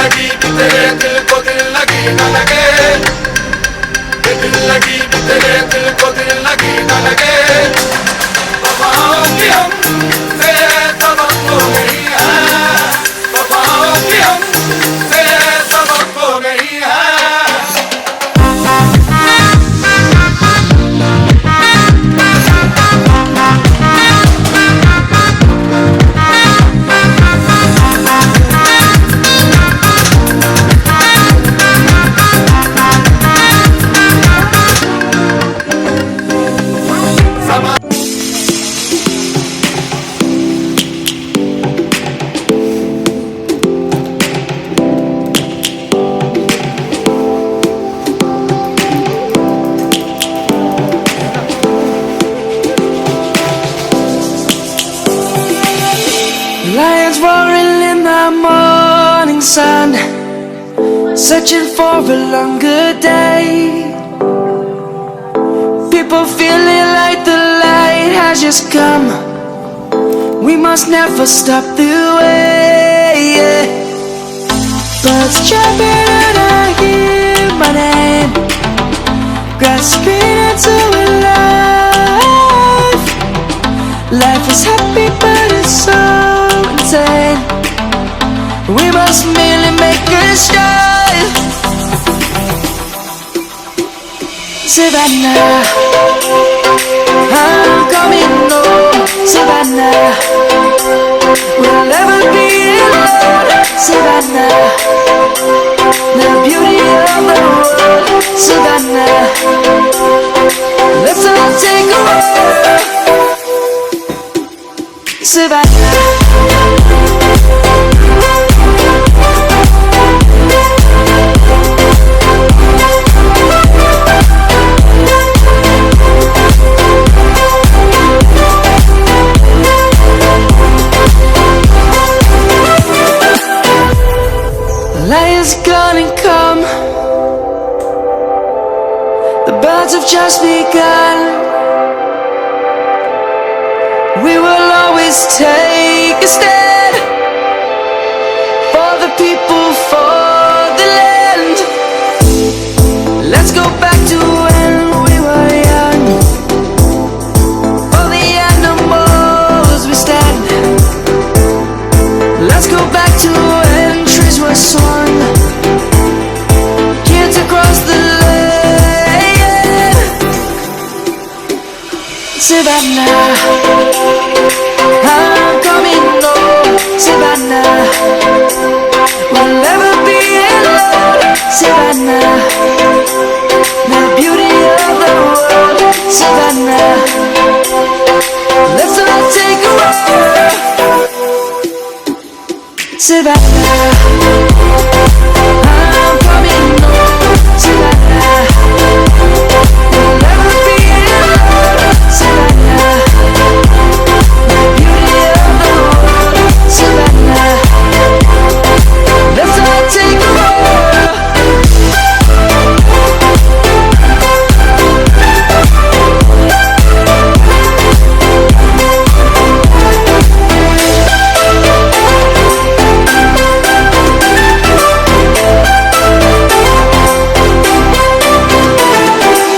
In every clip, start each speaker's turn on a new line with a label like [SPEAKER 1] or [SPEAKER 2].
[SPEAKER 1] लगी कि तेरे दिल को दिल लगी न लगे, ये दिल लगी कि तेरे दिल को दिल लगी न लगे। वफाओं की हमसे सबक तो नहीं है, वफाओं की हमसे सबक तो नहीं है।
[SPEAKER 2] Lions roaring in the morning sun, searching for a longer day. People feeling like the light has just come. We must never stop the way. Birds jumping and I hear my name, grasping into a life. Life is happy but it's so insane. We must merely make a start. Savannah, I'm coming home. Savannah, we'll never be alone. Savannah, the beauty of the world. Savannah, let's all take a walk. Savannah, lion's gonna come. The birds have just begun. We will always take a stand for the people, for the land. Let's go back to when we were young. For the animals we stand. Let's go back to when trees were swung, kids across the land. Savannah, I'm coming home. Savannah, we'll never be alone. Savannah, the beauty of the world. Savannah, let's all take a walk. Savannah, I'm coming home. Savannah, we'll never be alone. Savannah, the beauty of the world. Savannah, let's all take a walk.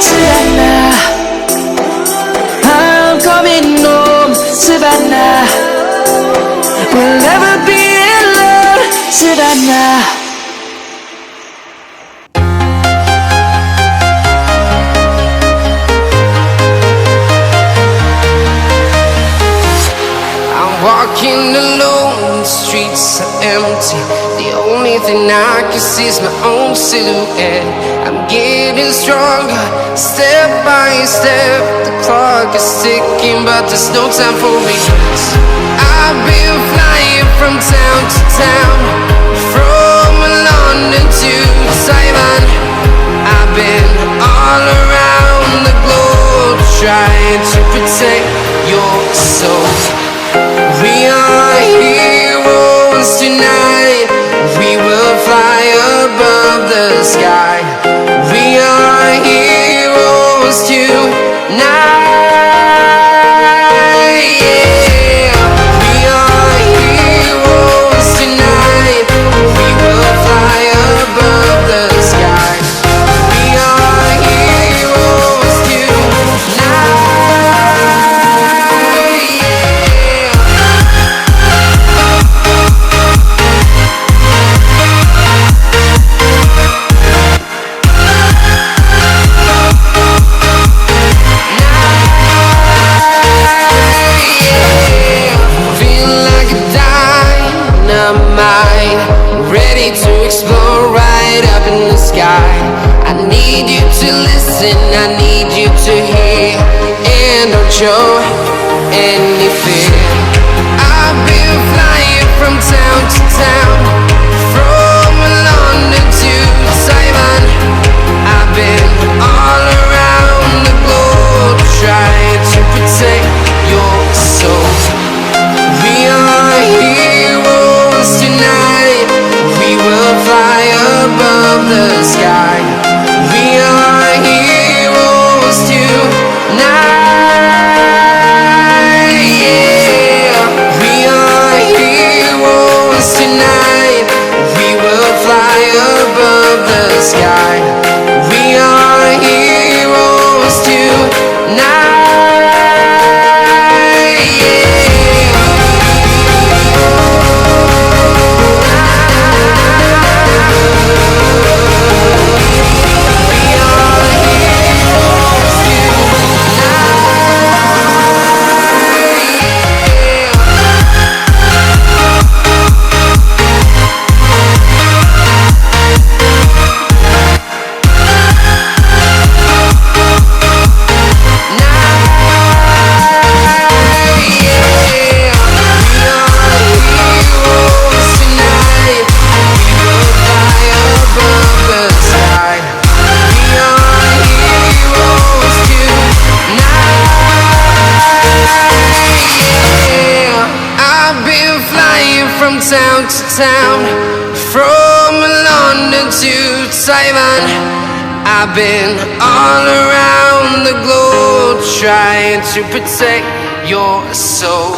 [SPEAKER 2] Savannah, I'm coming home. Savannah, we'll never be alone. Savannah.
[SPEAKER 3] I'm walking alone, the streets are empty. The only thing I can see is my own silhouette. I'm getting stronger, step by step. The clock is ticking, but there's no time for regrets. I've been flying from town to town, from London to Taiwan. I've been all around the globe, trying to protect your soul. We are heroes tonight. We will fly above the sky. We are heroes tonight. Yeah. We are heroes tonight. We will fly explore right up in the sky. I need you to listen, I need you to hear, and don't show any fear. I've been flying from town to town, from London to Taiwan. I've been all around the globe trying to protect your soul. We are heroes tonight. We will fly above the sky. We are heroes tonight. Yeah. We are heroes tonight. We will fly above the sky. We are heroes tonight. From town to town, from London to Taiwan. I've been all around the globe trying to protect your soul.